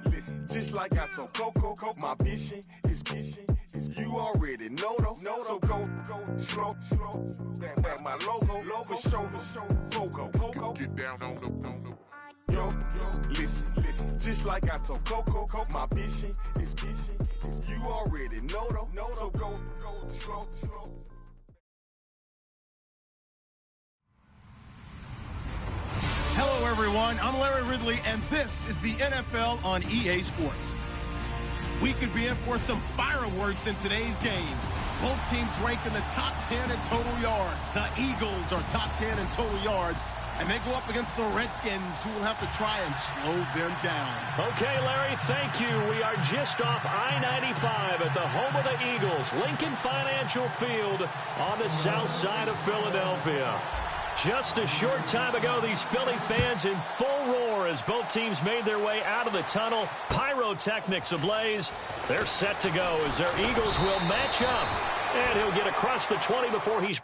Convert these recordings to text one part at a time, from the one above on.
Listen, just like I told Coco, my vision is you already know though. So go, slow, back my logo, for show, Pogo. Get down on the. Listen, just like I told Coco, my vision is you already know though. So go, slow. Hello, everyone. I'm Larry Ridley, and this is the NFL on EA Sports. We could be in for some fireworks in today's game. Both teams ranked in the top 10 in total yards. The Eagles are top 10 in total yards, and they go up against the Redskins, who will have to try and slow them down. Okay, Larry, thank you. We are just off I-95 at the home of the Eagles, Lincoln Financial Field on the south side of Philadelphia. Just a short time ago, these Philly fans in full roar as both teams made their way out of the tunnel. Pyrotechnics ablaze. They're set to go as their Eagles will match up. And he'll get across the 20 before he's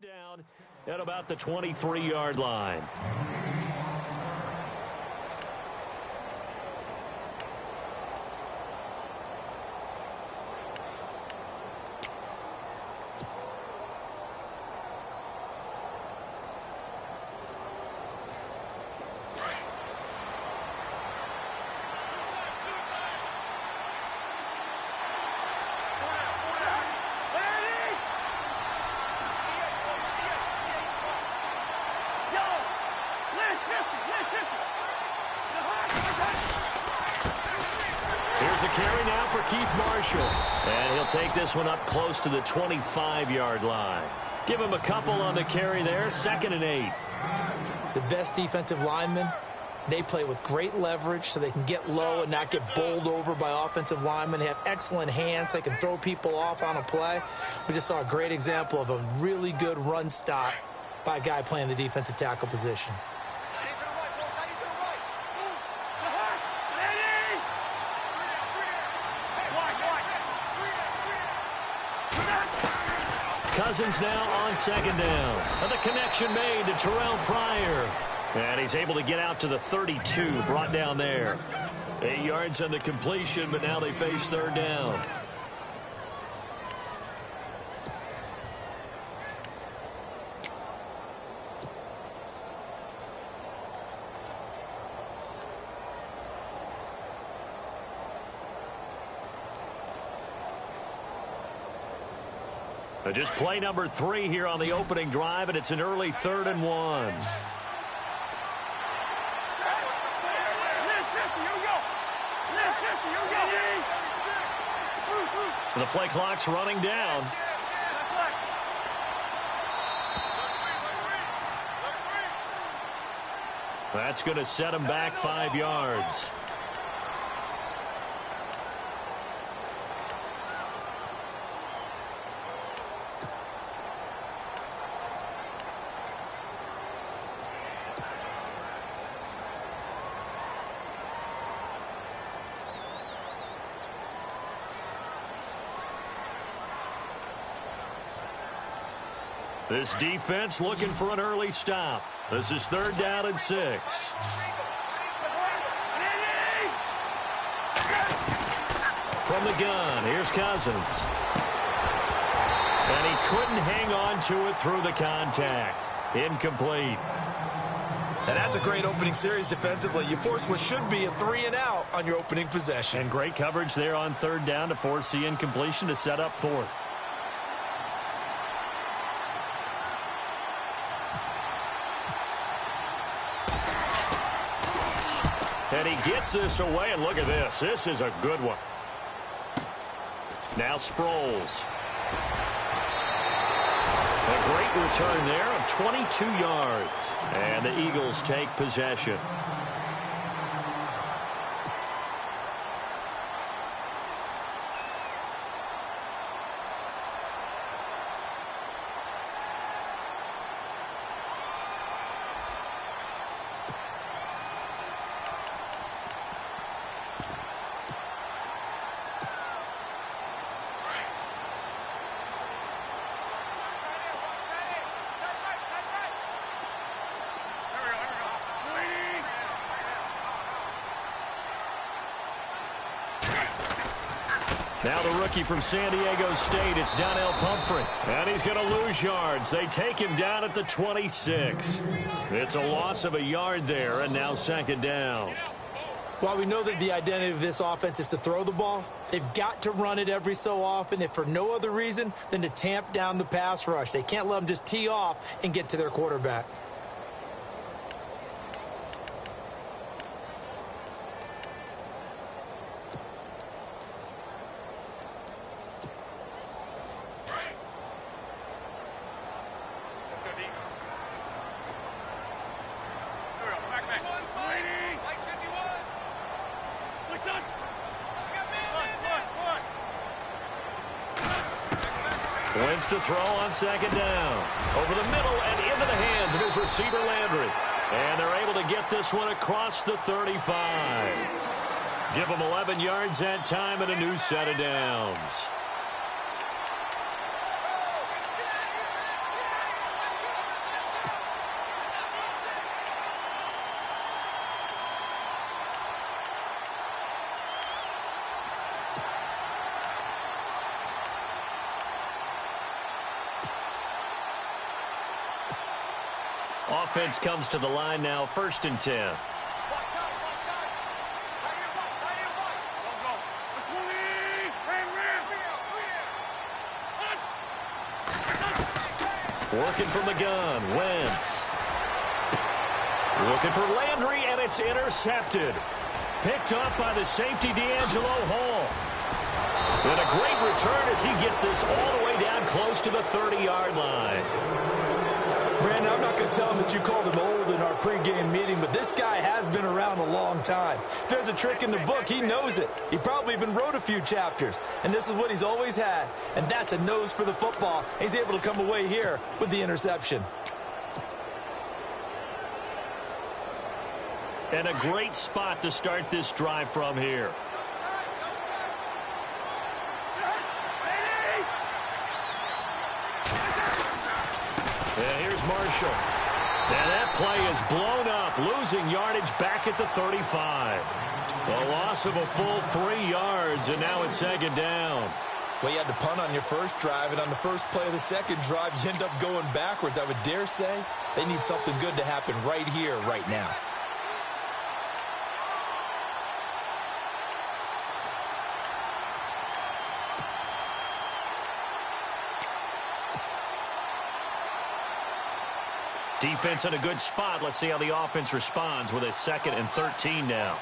brought down at about the 23-yard line. Here's a carry now for Keith Marshall. And he'll take this one up close to the 25-yard line. Give him a couple on the carry there. 2nd and 8. The best defensive linemen, they play with great leverage so they can get low and not get bowled over by offensive linemen. They have excellent hands. They can throw people off on a play. We just saw a great example of a really good run stop by a guy playing the defensive tackle position. Cousins now on 2nd down. And the connection made to Terrell Pryor. And he's able to get out to the 32, brought down there. 8 yards on the completion, but now they face 3rd down. Just play number 3 here on the opening drive, and it's an early 3rd and 1. The play clock's running down. That's going to set him back 5 yards. This defense looking for an early stop. This is 3rd down and 6. From the gun, here's Cousins. And he couldn't hang on to it through the contact. Incomplete. And that's a great opening series defensively. You force what should be a 3-and-out on your opening possession. And great coverage there on 3rd down to force the incompletion to set up 4th. And he gets this away, and look at this. This is a good one. Now Sproles. A great return there of 22 yards. And the Eagles take possession. Now the rookie from San Diego State, it's Donnell Pumphrey. And he's going to lose yards. They take him down at the 26. It's a loss of a yard there, and now 2nd down. While we know that the identity of this offense is to throw the ball, they've got to run it every so often, if for no other reason than to tamp down the pass rush. They can't let them just tee off and get to their quarterback. Wentz to throw on 2nd down. Over the middle and into the hands of his receiver, Landry. And they're able to get this one across the 35. Give them 11 yards that time and a new set of downs. Offense comes to the line now, 1st and 10. Working from the gun, Wentz. Looking for Landry, and it's intercepted. Picked up by the safety, D'Angelo Hall. And a great return as he gets this all the way down close to the 30-yard line. Brandon, I'm not going to tell him that you called him old in our pregame meeting, but this guy has been around a long time. If there's a trick in the book, he knows it. He probably even wrote a few chapters, and this is what he's always had, and that's a nose for the football. He's able to come away here with the interception. And a great spot to start this drive from here. And here's Marshall. And that play is blown up, losing yardage back at the 35. A loss of a full 3 yards, and now it's 2nd down. Well, you had to punt on your first drive, and on the first play of the second drive, you end up going backwards. I would dare say they need something good to happen right here, right now. Defense in a good spot. Let's see how the offense responds with a 2nd and 13 now.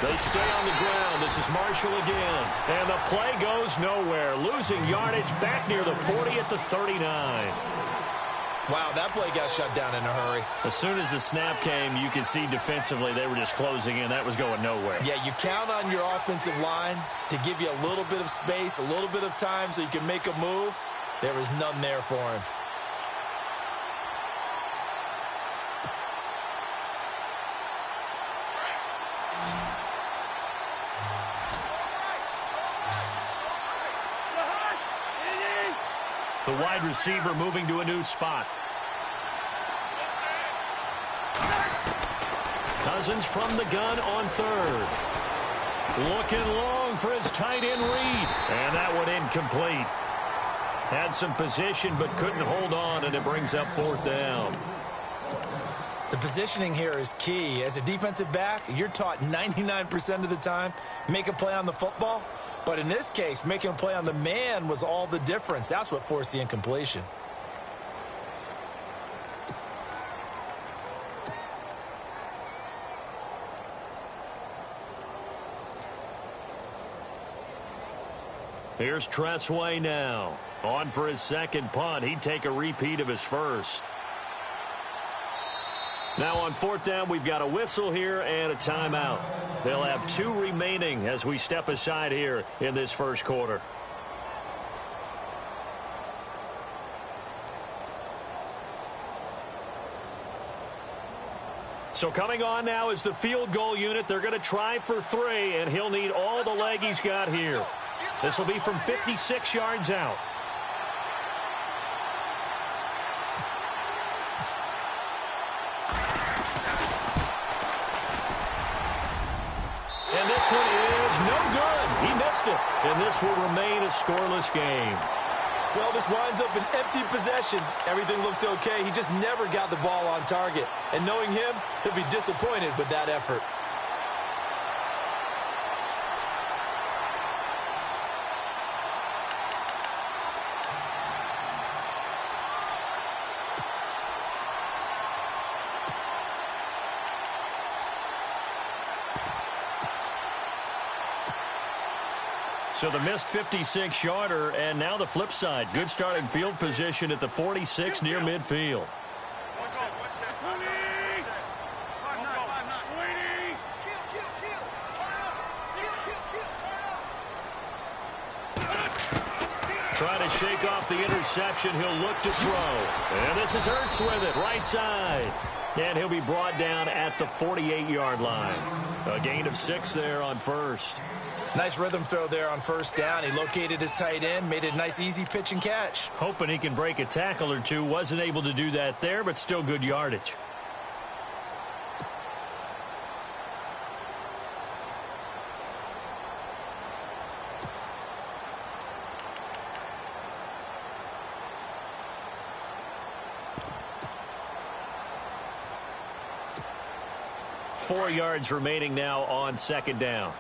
They stay on the ground. This is Marshall again. And the play goes nowhere. Losing yardage back near the 40 at the 39. Wow, that play got shut down in a hurry. As soon as the snap came, you could see defensively they were just closing in. That was going nowhere. Yeah, you count on your offensive line to give you a little bit of space, a little bit of time so you can make a move. There was none there for him. The wide receiver moving to a new spot. Cousins from the gun on 3rd. Looking long for his tight end read. And that one incomplete. Had some position but couldn't hold on, and it brings up 4th down. The positioning here is key. As a defensive back, you're taught 99% of the time, make a play on the football. But in this case, making a play on the man was all the difference. That's what forced the incompletion. Here's Tressway now. On for his 2nd punt. He'd take a repeat of his first. Now on 4th down, we've got a whistle here and a timeout. They'll have 2 remaining as we step aside here in this first quarter. So coming on now is the field goal unit. They're going to try for 3, and he'll need all the leg he's got here. This will be from 56 yards out. And this one is no good. He missed it. And this will remain a scoreless game. Well, this winds up an empty possession. Everything looked okay. He just never got the ball on target. And knowing him, he'll be disappointed with that effort. So the missed 56-yarder, and now the flip side. Good starting field position at the 46 near midfield. Trying to shake off the interception. He'll look to throw. And this is Ertz with it, right side. And he'll be brought down at the 48-yard line. A gain of 6 there on first. Nice rhythm throw there on first down. He located his tight end, made it a nice easy pitch and catch. Hoping he can break a tackle or two. Wasn't able to do that there, but still good yardage. 4 yards remaining now on second down.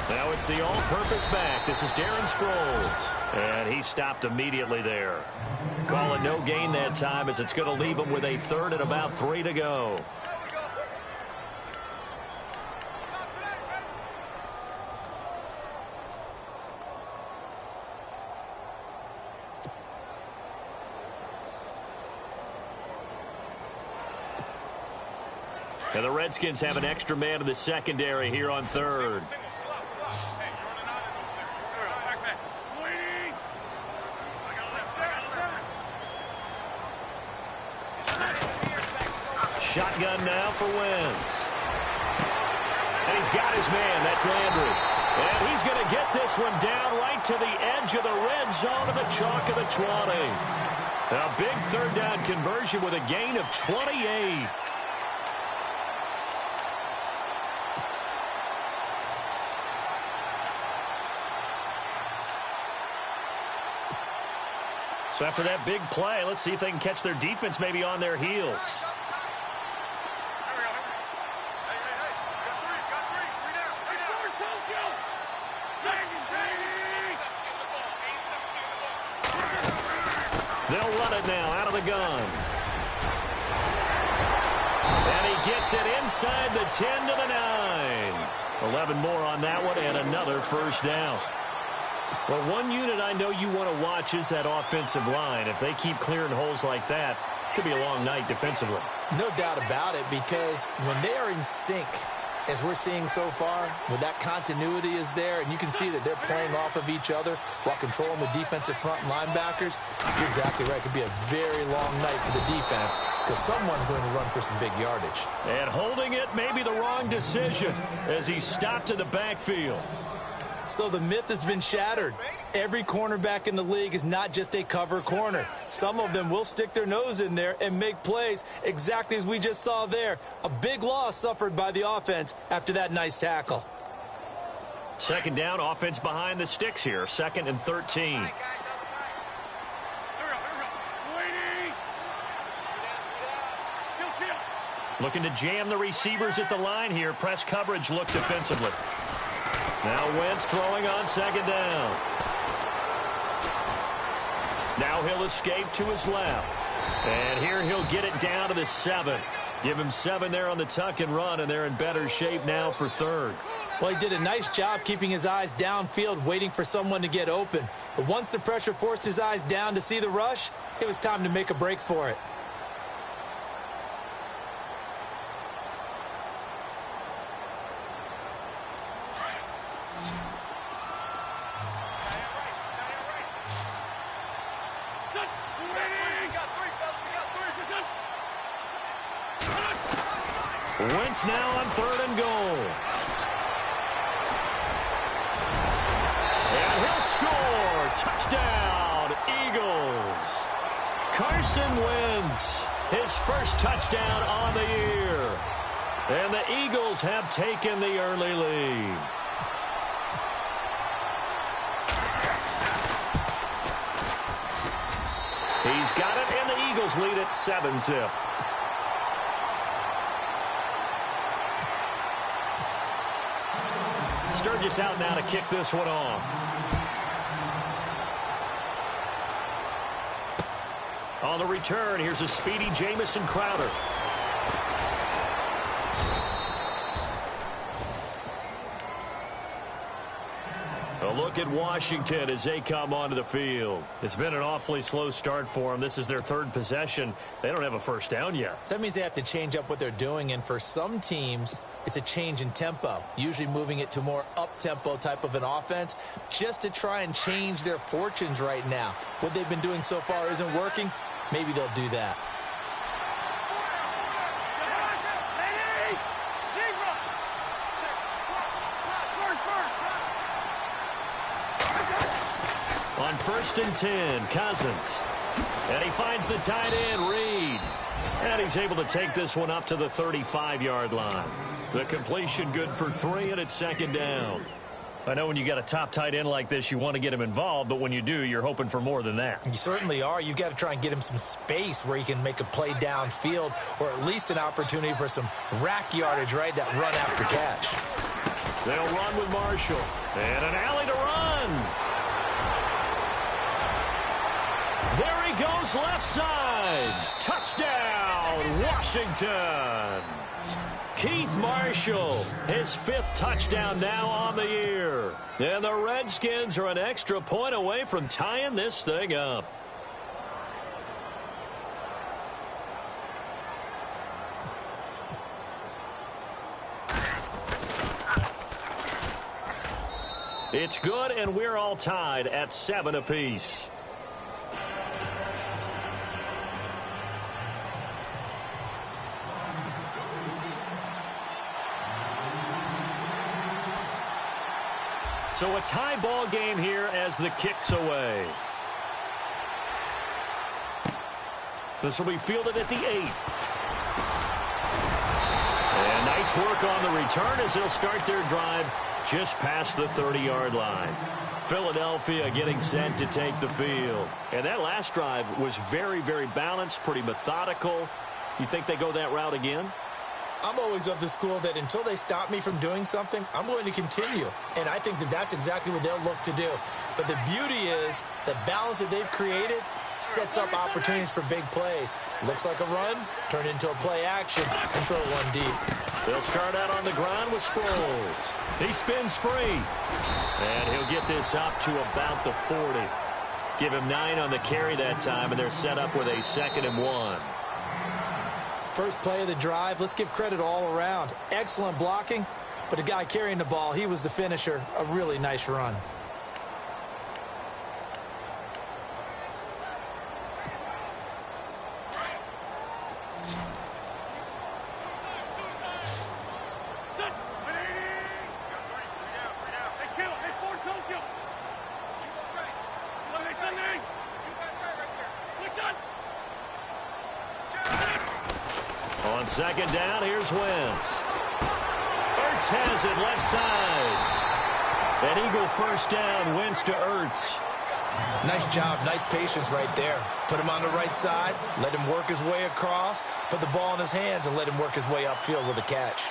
Now it's the all-purpose back. This is Darren Sproles. And he stopped immediately there. Call it no gain that time as it's going to leave him with a third and about 3 to go. And the Redskins have an extra man in the secondary here on third. Shotgun now for Wentz. And he's got his man. That's Landry. And he's going to get this one down right to the edge of the red zone of the chalk of the 20. A big third down conversion with a gain of 28. So after that big play, let's see if they can catch their defense maybe on their heels. They'll run it now out of the gun. And he gets it inside the 10 to the 9. 11 more on that one and another first down. Well, one unit I know you want to watch is that offensive line. If they keep clearing holes like that, it could be a long night defensively. No doubt about it, because when they are in sync, as we're seeing so far, when that continuity is there, and you can see that they're playing off of each other while controlling the defensive front linebackers, you're exactly right. It could be a very long night for the defense because someone's going to run for some big yardage. And holding it may be the wrong decision as he stopped in the backfield. So the myth has been shattered. Every cornerback in the league is not just a cover corner. Some of them will stick their nose in there and make plays exactly as we just saw there. A big loss suffered by the offense after that nice tackle. Second down, offense behind the sticks here. 2nd and 13. Looking to jam the receivers at the line here. Press coverage look defensively. Now Wentz throwing on second down. Now he'll escape to his left. And here he'll get it down to the 7. Give him 7 there on the tuck and run, and they're in better shape now for third. Well, he did a nice job keeping his eyes downfield, waiting for someone to get open. But once the pressure forced his eyes down to see the rush, it was time to make a break for it. Wentz now on 3rd and goal. And he'll score. Touchdown, Eagles. Carson Wentz, his first touchdown on the year. And the Eagles have taken the early lead. He's got it, and the Eagles lead at 7-zip. Sturgis out now to kick this one off. On the return, here's a speedy Jamison Crowder. A look at Washington as they come onto the field. It's been an awfully slow start for them. This is their 3rd possession. They don't have a first down yet. So that means they have to change up what they're doing, and for some teams, it's a change in tempo, usually moving it to more up-tempo type of an offense just to try and change their fortunes right now. What they've been doing so far isn't working. Maybe they'll do that. On 1st and 10, Cousins. And he finds the tight end, Reed. And he's able to take this one up to the 35-yard line. The completion good for 3, and it's 2nd down. I know when you got a top tight end like this, you want to get him involved, but when you do, you're hoping for more than that. You certainly are. You've got to try and get him some space where he can make a play downfield, or at least an opportunity for some rack yardage, right? That run after catch. They'll run with Marshall. And an alley to run. There he goes, left side. Touchdown, Washington. Keith Marshall, his 5th touchdown now on the year. And the Redskins are an extra point away from tying this thing up. It's good, and we're all tied at 7 apiece. So a tie ball game here as the kick's away. This will be fielded at the 8. And nice work on the return as they'll start their drive just past the 30-yard line. Philadelphia getting set to take the field. And that last drive was very, very balanced, pretty methodical. You think they go that route again? I'm always of the school that until they stop me from doing something, I'm going to continue. And I think that that's exactly what they'll look to do. But the beauty is the balance that they've created sets up opportunities for big plays. Looks like a run, turn into a play action, and throw one deep. They'll start out on the ground with Sproles. He spins free. And he'll get this up to about the 40. Give him 9 on the carry that time, and they're set up with a 2nd and 1. First play of the drive, let's give credit all around. Excellent blocking, but the guy carrying the ball, he was the finisher. A really nice run. On 2nd down, here's Wentz. Ertz has it left side. An Eagle first down, Wentz to Ertz. Nice job, nice patience right there. Put him on the right side, let him work his way across, put the ball in his hands, and let him work his way upfield with a catch.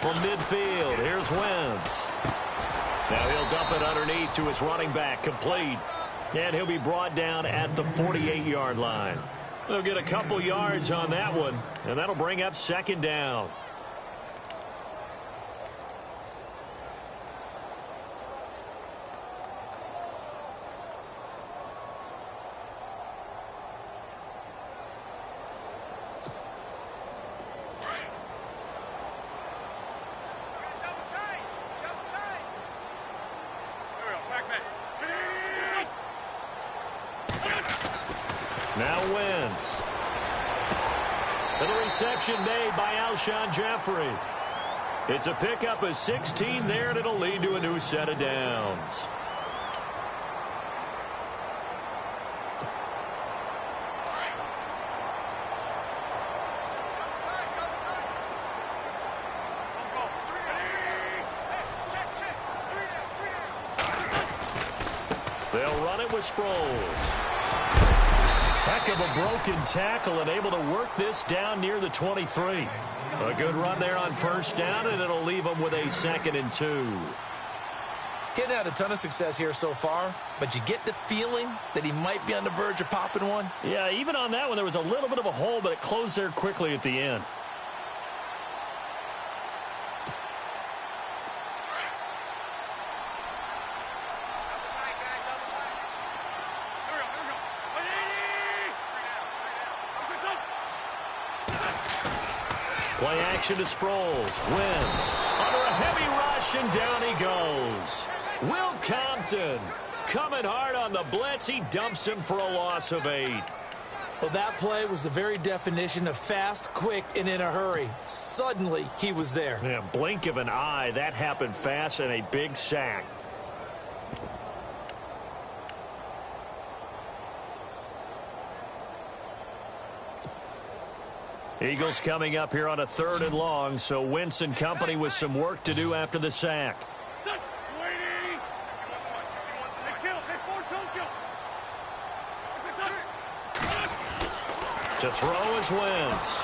From midfield, here's Wentz. Now he'll dump it underneath to his running back, complete. And he'll be brought down at the 48-yard line. They'll get a couple yards on that one, and that'll bring up 2nd down. Now Wentz. And the reception made by Alshon Jeffrey. It's a pickup of 16 there, and it'll lead to a new set of downs. They'll run it with Sproles. Heck of a broken tackle and able to work this down near the 23. A good run there on 1st down, and it'll leave them with a 2nd and 2. Getting had a ton of success here so far, but you get the feeling that he might be on the verge of popping one. Yeah, even on that one, there was a little bit of a hole, but it closed there quickly at the end. Play action to Sproles. Wentz under a heavy rush, and down he goes. Will Compton coming hard on the blitz. He dumps him for a loss of 8. Well, that play was the very definition of fast, quick, and in a hurry. Suddenly, he was there. Yeah, blink of an eye. That happened fast and a big sack. Eagles coming up here on a 3rd and long, so Wentz and company with some work to do after the sack. To throw is Wentz.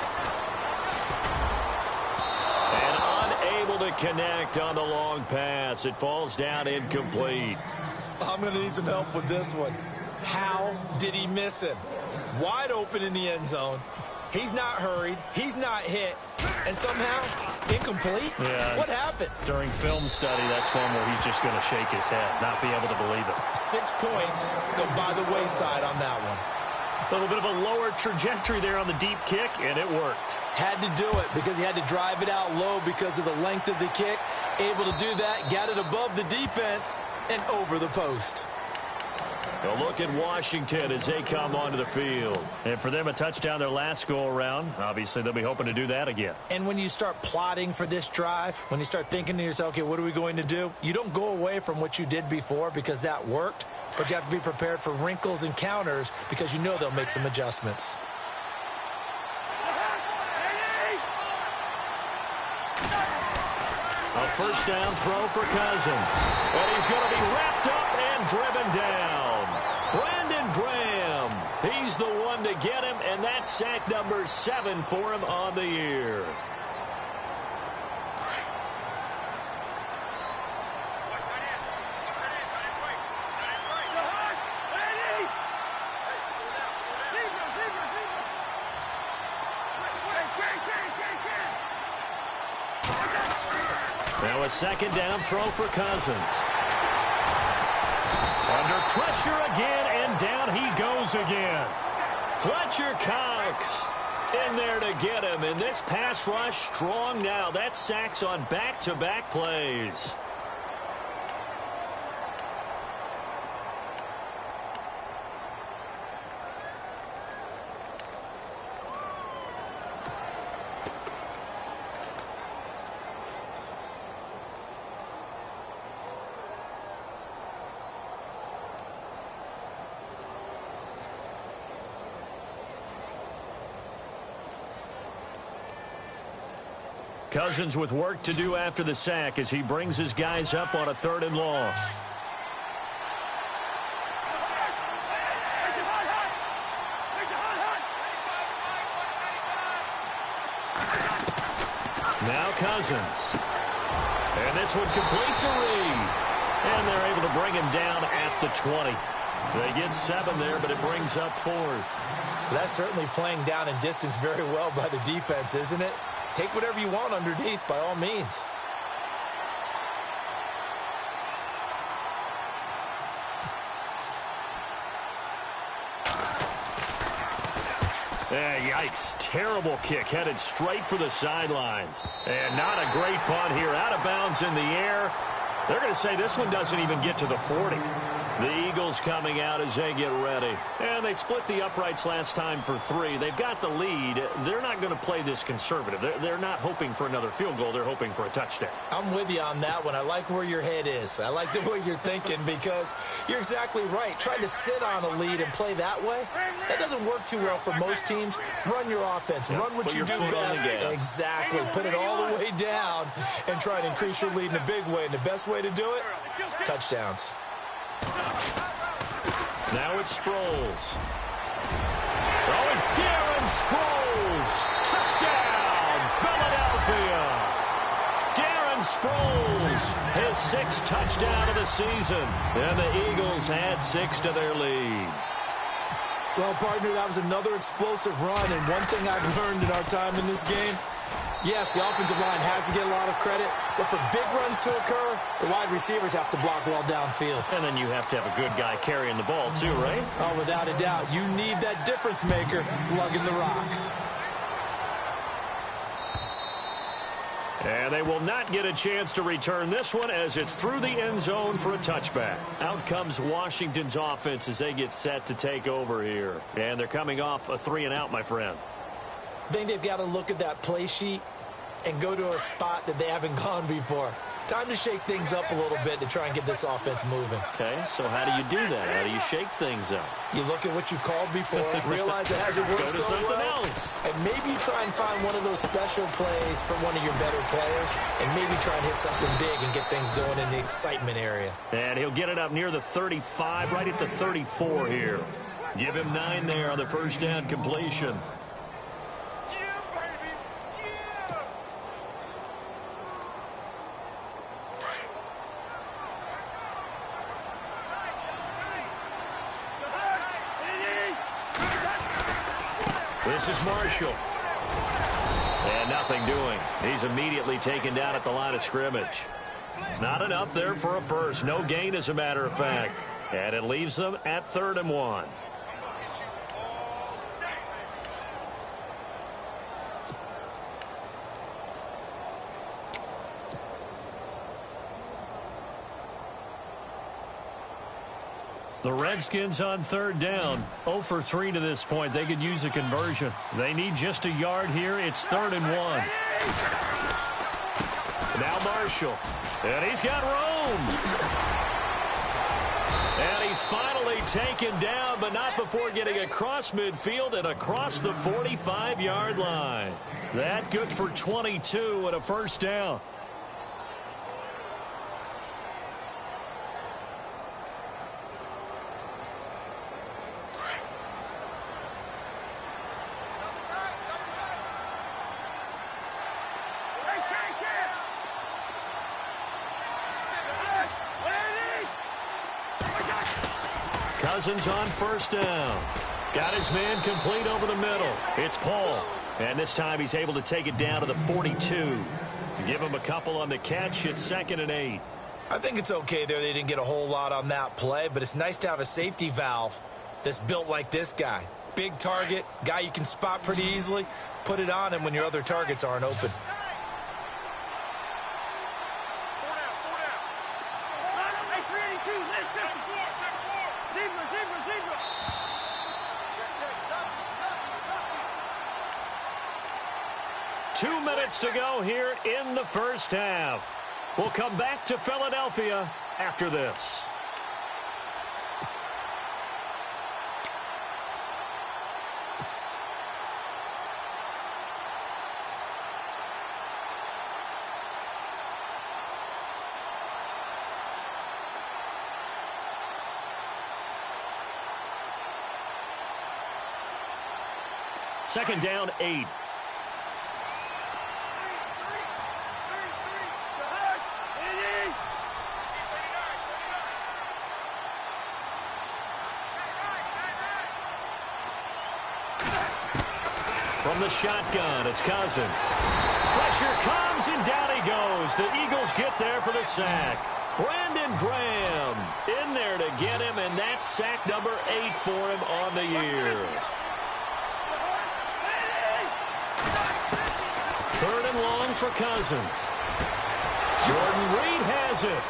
And unable to connect on the long pass. It falls down incomplete. I'm going to need some help with this one. How did he miss him? Wide open in the end zone. He's not hurried. He's not hit. And somehow, incomplete? Yeah. What happened? During film study, that's one where he's just going to shake his head, not be able to believe it. 6 points go by the wayside on that one. A little bit of a lower trajectory there on the deep kick, and it worked. Had to do it because he had to drive it out low because of the length of the kick. Able to do that, got it above the defense, and over the post. A look at Washington as they come onto the field. And for them, a touchdown their last go-around. Obviously, they'll be hoping to do that again. And when you start plotting for this drive, when you start thinking to yourself, okay, what are we going to do? You don't go away from what you did before because that worked, but you have to be prepared for wrinkles and counters because you know they'll make some adjustments. A first down throw for Cousins. And he's going to be wrapped up and driven down. Brandon Graham, he's the one to get him, and that's sack number 7 for him on the year. Now a second down throw for Cousins. Under pressure again, and down he goes again. Fletcher Cox in there to get him, and this pass rush strong now. That's sacks on back-to-back plays. Cousins with work to do after the sack as he brings his guys up on a 3rd and long. Now Cousins. And this one complete to Reed. And they're able to bring him down at the 20. They get 7 there, but it brings up 4th. That's certainly playing down in distance very well by the defense, isn't it? Take whatever you want underneath, by all means. Yikes. Terrible kick headed straight for the sidelines. And not a great punt here. Out of bounds in the air. They're going to say this one doesn't even get to the 40. The Eagles coming out as they get ready. And they split the uprights last time for 3. They've got the lead. They're not going to play this conservative. They're not hoping for another field goal. They're hoping for a touchdown. I'm with you on that one. I like where your head is. I like the way you're thinking because you're exactly right. Trying to sit on a lead and play that way, that doesn't work too well for most teams. Run your offense. Run what you do best. Exactly. Put it all the way down and try and increase your lead in a big way. And the best way to do it, touchdowns. Now it's Sproles. Oh, it's Darren Sproles. Touchdown, Philadelphia. Darren Sproles, his 6th touchdown of the season. And the Eagles had 6 to their lead. Well, partner, that was another explosive run. And one thing I've learned in our time in this game, yes, the offensive line has to get a lot of credit, but for big runs to occur, the wide receivers have to block well downfield. And then you have to have a good guy carrying the ball too, right? Oh, without a doubt. You need that difference maker lugging the rock. And they will not get a chance to return this one as it's through the end zone for a touchback. Out comes Washington's offense as they get set to take over here. And they're coming off a 3-and-out, my friend. I think they've got to look at that play sheet and go to a spot that they haven't gone before. Time to shake things up a little bit to try and get this offense moving. Okay, so how do you do that? How do you shake things up? You look at what you've called before, realize it hasn't worked so well, else. and maybe try and find one of those special plays from one of your better players, and maybe try and hit something big and get things going in the excitement area. And he'll get it up near the 35, right at the 34 here. Give him 9 there on the first down completion. This is Marshall. And nothing doing. He's immediately taken down at the line of scrimmage. Not enough there for a first. No gain, as a matter of fact. And it leaves them at 3rd and 1. The Redskins on 3rd down. 0 for 3 to this point. They could use a conversion. They need just a yard here. It's 3rd and 1. Now Marshall. And he's got room. And he's finally taken down, but not before getting across midfield and across the 45-yard line. That good for 22 and a first down. Cousins on first down. Got his man complete over the middle. It's Paul. And this time he's able to take it down to the 42. Give him a couple on the catch. It's 2nd and 8. I think it's okay there. They didn't get a whole lot on that play, but it's nice to have a safety valve that's built like this guy. Big target, guy you can spot pretty easily. Put it on him when your other targets aren't open. To go here in the first half. We'll come back to Philadelphia after this. Second down, 8. From the shotgun, it's Cousins. Pressure comes, and down he goes. The Eagles get there for the sack. Brandon Graham in there to get him, and that's sack number 8 for him on the year. 3rd and long for Cousins. Jordan Reed has it.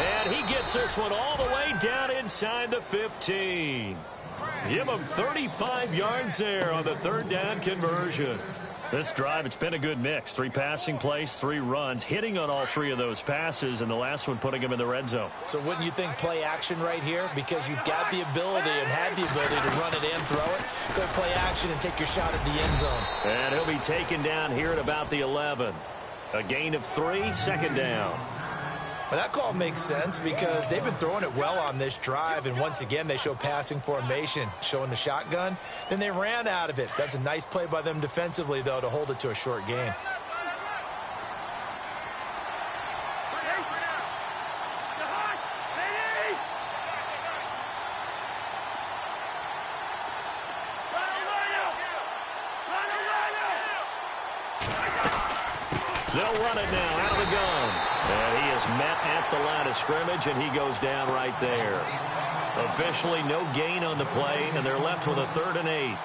And he gets this one all the way down inside the 15. Give him 35 yards there on the 3rd down conversion. This drive, it's been a good mix. 3 passing plays, 3 runs, hitting on all 3 of those passes, and the last one putting him in the red zone. So wouldn't you think play action right here? Because you've got the ability and had the ability to run it and throw it. Go play action and take your shot at the end zone. And he'll be taken down here at about the 11. A gain of 3, 2nd down. Well, that call makes sense because they've been throwing it well on this drive, and once again they show passing formation, showing the shotgun. Then they ran out of it. That's a nice play by them defensively, though, to hold it to a short game. They'll run it now out of the gun. And he is met at the line of scrimmage, and he goes down right there. Officially no gain on the play, and they're left with a 3rd and 8.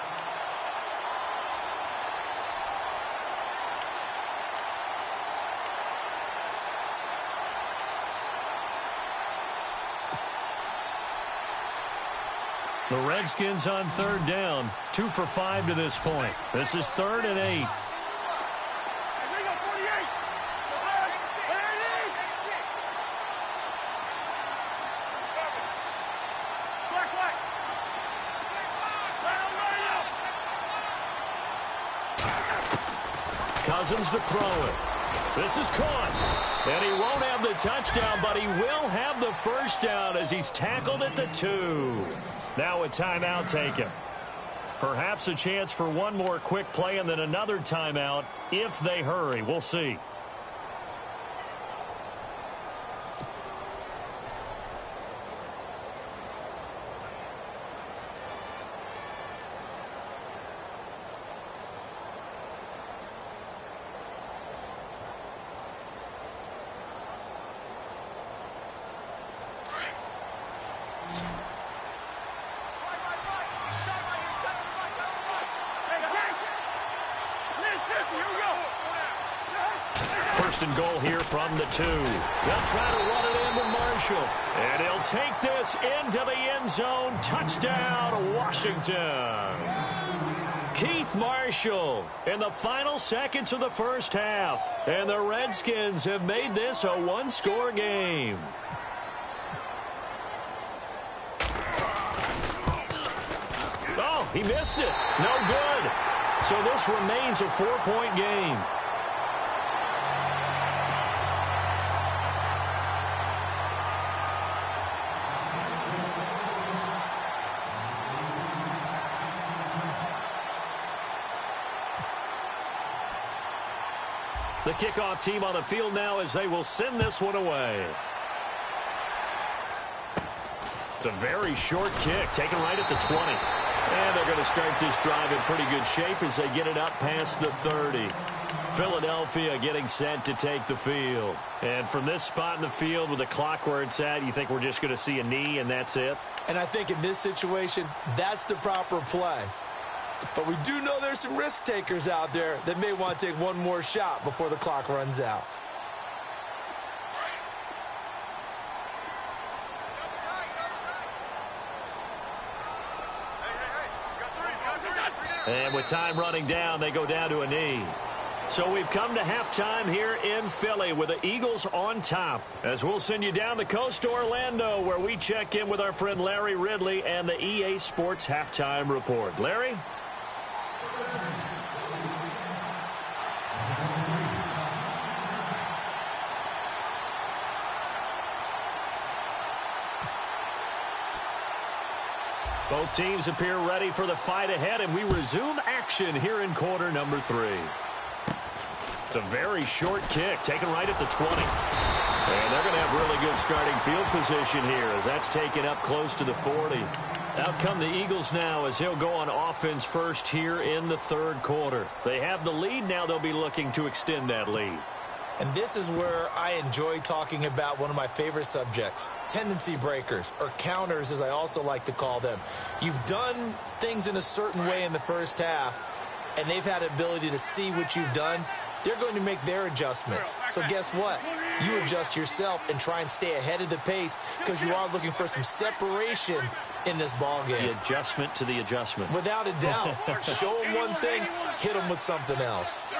The Redskins on third down, 2 for 5 to this point. This is 3rd and 8. Cousins to throw it. This is caught. And he won't have the touchdown, but he will have the first down as he's tackled at the 2. Now a timeout taken. Perhaps a chance for one more quick play and then another timeout if they hurry. We'll see. First and goal here from the 2. They'll try to run it into Marshall. And he'll take this into the end zone. Touchdown, Washington. Keith Marshall in the final seconds of the first half. And the Redskins have made this a one-score game. Oh, he missed it. No good. So this remains a 4-point game. The kickoff team on the field now as they will send this one away. It's a very short kick, taken right at the 20. And they're going to start this drive in pretty good shape as they get it up past the 30. Philadelphia getting set to take the field. And from this spot in the field with the clock where it's at, you think we're just going to see a knee and that's it? And I think in this situation, that's the proper play. But we do know there's some risk takers out there that may want to take one more shot before the clock runs out. And with time running down, they go down to a knee. So we've come to halftime here in Philly with the Eagles on top. As we'll send you down the coast to Orlando where we check in with our friend Larry Ridley and the EA Sports Halftime Report. Larry? Both teams appear ready for the fight ahead, and we resume action here in quarter number 3. It's a very short kick, taken right at the 20. And they're going to have really good starting field position here as that's taken up close to the 40. Out come the Eagles now as they'll go on offense first here in the 3rd quarter. They have the lead now. They'll be looking to extend that lead. And this is where I enjoy talking about one of my favorite subjects, tendency breakers, or counters as I also like to call them. You've done things in a certain way in the first half, and they've had the ability to see what you've done. They're going to make their adjustments. So guess what? You adjust yourself and try and stay ahead of the pace because you are looking for some separation in this ball game. The adjustment to the adjustment. Without a doubt. Show them one thing, hit them with something else.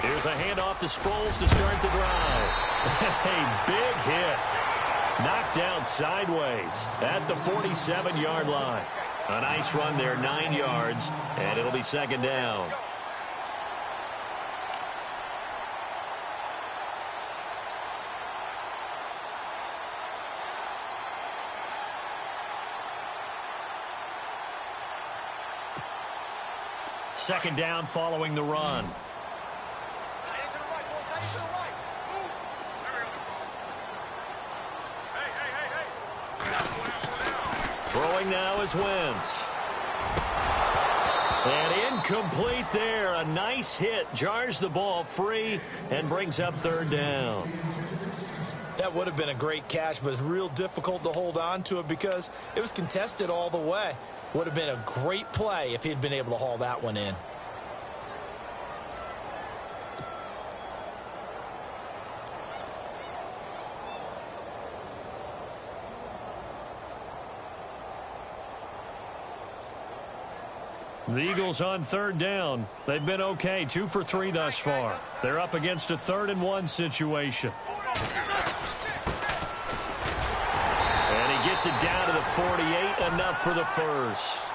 Here's a handoff to Sproles to start the drive. A big hit. Knocked down sideways at the 47-yard line. A nice run there, 9 yards, and it'll be 2nd down. Second down following the run. Throwing now is Wentz. And incomplete there. A nice hit. Jars the ball free and brings up 3rd down. That would have been a great catch, but it's real difficult to hold on to it because it was contested all the way. Would have been a great play if he'd been able to haul that one in. The Eagles on third down. They've been okay, 2 for 3 thus far. They're up against a 3rd-and-1 situation. And he gets it down to the 48, enough for the first.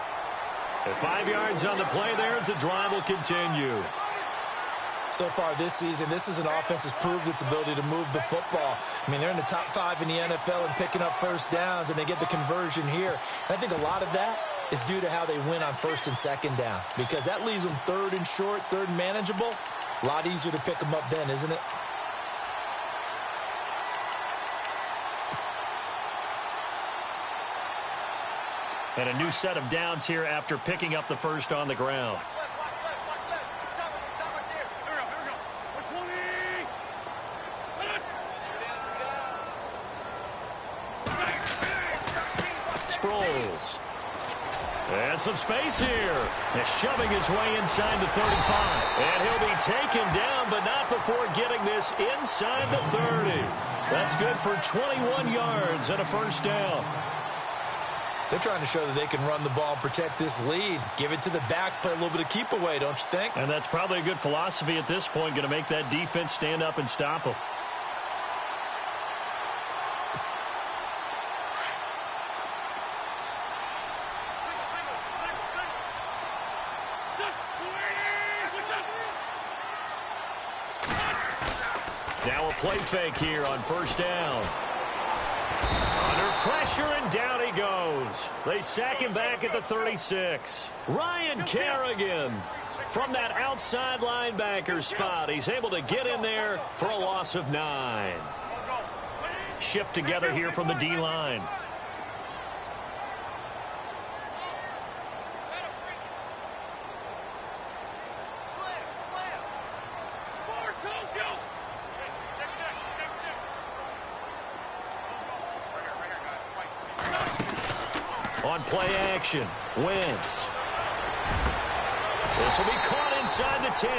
At 5 yards on the play there, as the drive will continue. So far this season, this is an offense that's proved its ability to move the football. I mean, they're in the top 5 in the NFL and picking up first downs, and they get the conversion here. And I think a lot of that is due to how they win on 1st and 2nd down, because that leaves them 3rd and short, 3rd and manageable. A lot easier to pick them up then, isn't it? And a new set of downs here after picking up the first on the ground. Sproles. And some space here. He's shoving his way inside the 35. And he'll be taken down, but not before getting this inside the 30. That's good for 21 yards and a first down. They're trying to show that they can run the ball and protect this lead. Give it to the backs, play a little bit of keep away, don't you think? And that's probably a good philosophy at this point, going to make that defense stand up and stop them. Now a play fake here on first down. Under pressure, and down he goes. They sack him back at the 36. Ryan Kerrigan from that outside linebacker spot. He's able to get in there for a loss of 9. Shift together here from the D-line. On play action, Wentz. This will be caught inside the 10.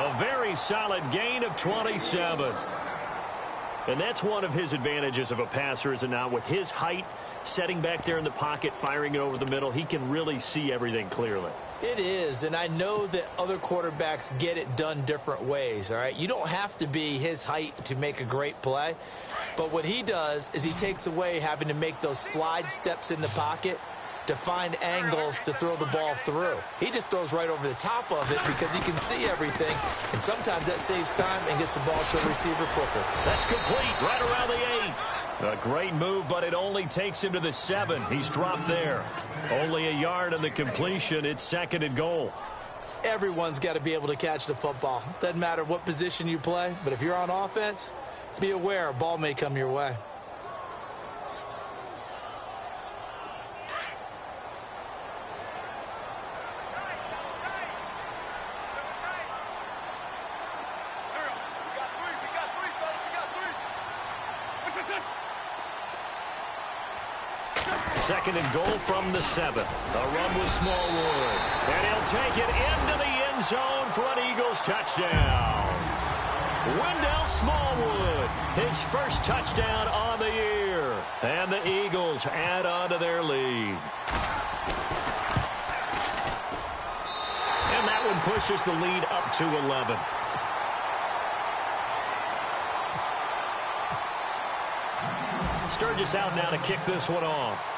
A very solid gain of 27. And that's one of his advantages of a passer, is it not? With his height, setting back there in the pocket, firing it over the middle, he can really see everything clearly. It is, and I know that other quarterbacks get it done different ways, all right? You don't have to be his height to make a great play, but what he does is he takes away having to make those slide steps in the pocket to find angles to throw the ball through. He just throws right over the top of it because he can see everything, and sometimes that saves time and gets the ball to a receiver quicker. That's complete, right around the 8. A great move, but it only takes him to the 7. He's dropped there. Only a yard on the completion. It's 2nd and goal. Everyone's got to be able to catch the football. Doesn't matter what position you play, but if you're on offense, be aware a ball may come your way. Second and goal from the 7. A run with Smallwood. And he'll take it into the end zone for an Eagles touchdown. Wendell Smallwood, his first touchdown on the year. And the Eagles add on to their lead. And that one pushes the lead up to 11. Sturgis out now to kick this one off.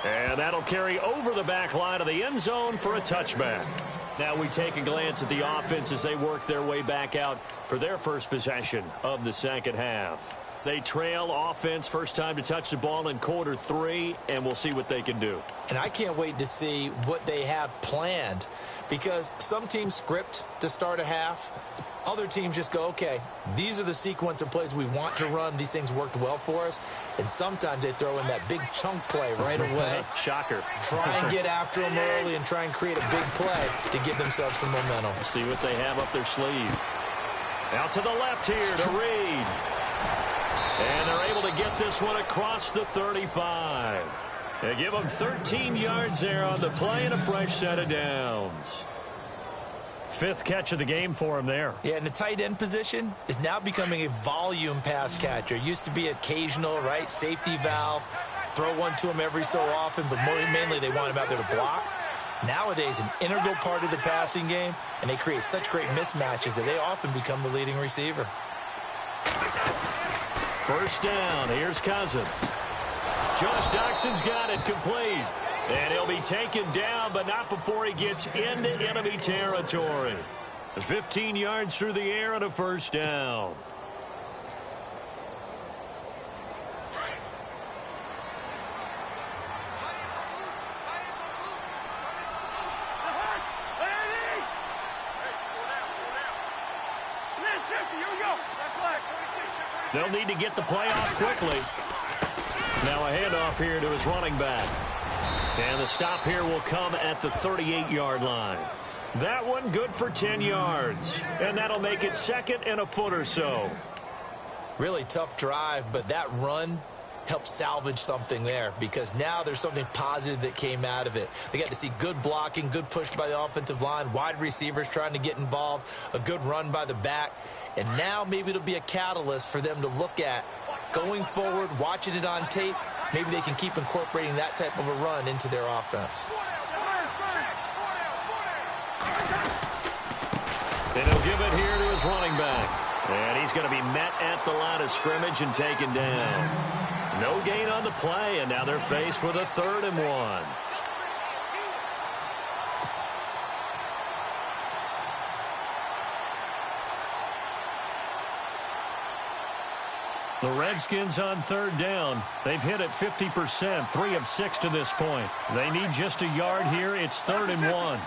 And that'll carry over the back line of the end zone for a touchback. Now we take a glance at the offense as they work their way back out for their first possession of the second half. They trail offense, first time to touch the ball in quarter 3, and we'll see what they can do. And I can't wait to see what they have planned, because some teams script to start a half. Other teams just go, okay, these are the sequence of plays we want to run. These things worked well for us. And sometimes they throw in that big chunk play right away. Shocker. Try and get after them early and try and create a big play to give themselves some momentum. See what they have up their sleeve. Out to the left here to Reed. And they're able to get this one across the 35. They give them 13 yards there on the play and a fresh set of downs. Fifth catch of the game for him there. Yeah, and the tight end position is now becoming a volume pass catcher. Used to be occasional, right? Safety valve. Throw one to him every so often, but mainly they want him out there to block. Nowadays, an integral part of the passing game, and they create such great mismatches that they often become the leading receiver. First down, here's Cousins. Josh Doxson's got it complete. And he'll be taken down, but not before he gets into enemy territory. 15 yards through the air and a first down. They'll need to get the play off quickly. Now a handoff here to his running back. And the stop here will come at the 38-yard line. That one good for 10 yards. And that'll make it second and a foot or so. Really tough drive, but that run helped salvage something there because now there's something positive that came out of it. They got to see good blocking, good push by the offensive line, wide receivers trying to get involved, a good run by the back. And now maybe it'll be a catalyst for them to look at going forward, watching it on tape. Maybe they can keep incorporating that type of a run into their offense. And he'll give it here to his running back. And he's going to be met at the line of scrimmage and taken down. No gain on the play, and now they're faced with a 3rd and 1. The Redskins on 3rd down. They've hit it 50%, 3 of 6 to this point. They need just a yard here. It's 3rd and 1.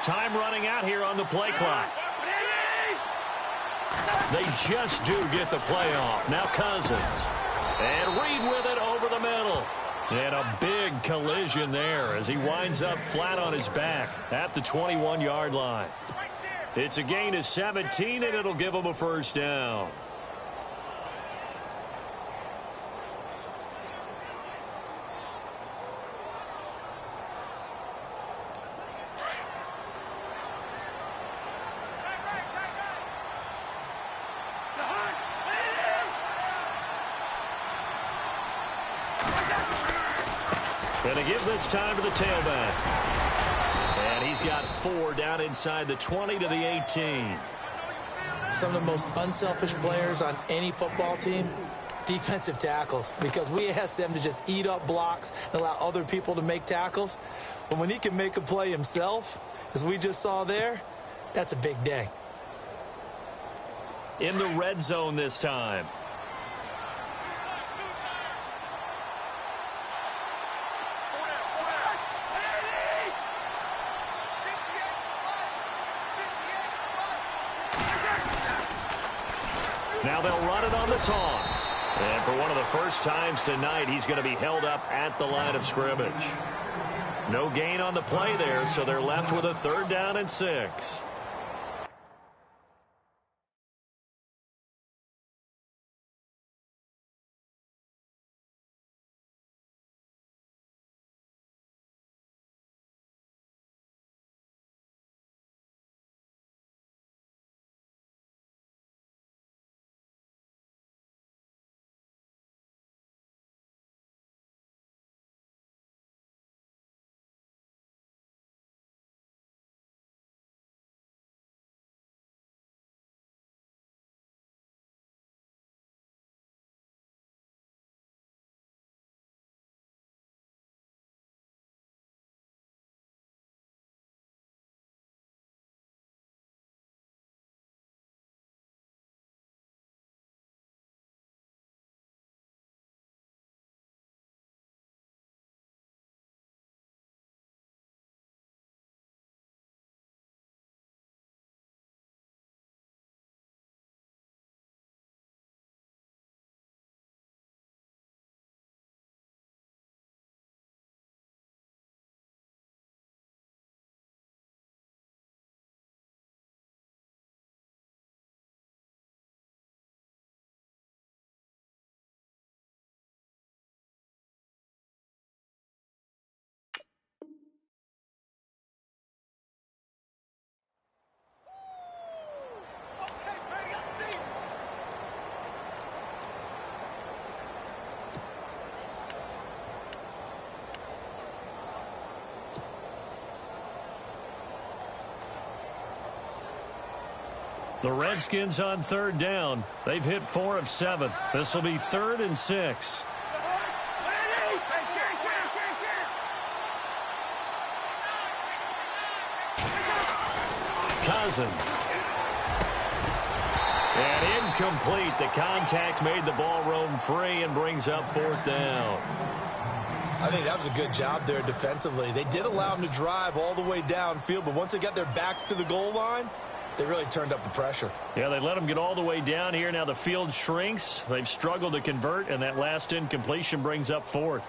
Time running out here on the play clock. They just do get the play off. Now Cousins. And Reed with it over the middle. And a big collision there as he winds up flat on his back at the 21-yard line. It's a gain of 17, and it'll give him a first down. And to give this time to the tailback. And he's got 4 down inside the 20 to the 18. Some of the most unselfish players on any football team, defensive tackles, because we ask them to just eat up blocks and allow other people to make tackles. But when he can make a play himself, as we just saw there, that's a big day. In the red zone this time. Now they'll run it on the toss. And for one of the first times tonight, he's going to be held up at the line of scrimmage. No gain on the play there, so they're left with a 3rd down and 6. The Redskins on third down. They've hit 4 of 7. This will be 3rd and 6. Cousins. And incomplete. The contact made the ball roam free and brings up 4th down. I think that was a good job there defensively. They did allow them to drive all the way downfield, but once they got their backs to the goal line, they really turned up the pressure. Yeah, they let them get all the way down here. Now the field shrinks. They've struggled to convert, and that last incompletion brings up 4th.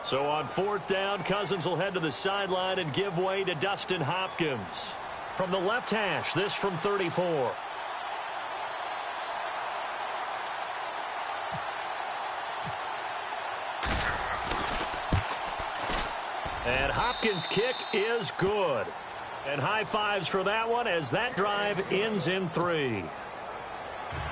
So on 4th down, Cousins will head to the sideline and give way to Dustin Hopkins. From the left hash, this from 34. And Hopkins' kick is good. And high fives for that one as that drive ends in 3.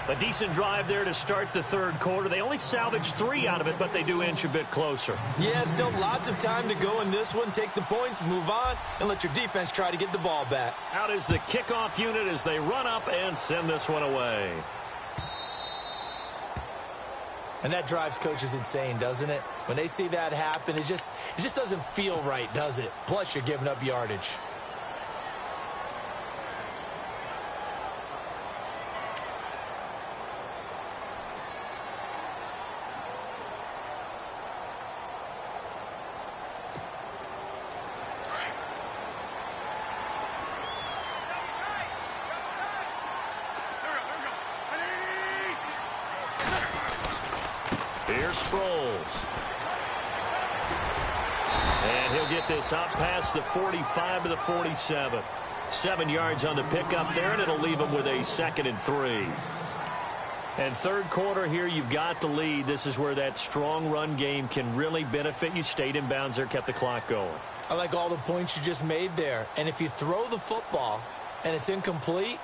A decent drive there to start the 3rd quarter. They only salvaged 3 out of it, but they do inch a bit closer. Yeah, still lots of time to go in this one. Take the points, move on, and let your defense try to get the ball back. Out is the kickoff unit as they run up and send this one away. And that drives coaches insane, doesn't it? When they see that happen, it just doesn't feel right, does it? Plus, you're giving up yardage. Here's Sproles. And he'll get this up past the 45 to the 47. 7 yards on the pickup there, and it'll leave him with a 2nd and 3. And 3rd quarter here, you've got the lead. This is where that strong run game can really benefit you. Stayed in bounds there, kept the clock going. I like all the points you just made there. And if you throw the football and it's incomplete,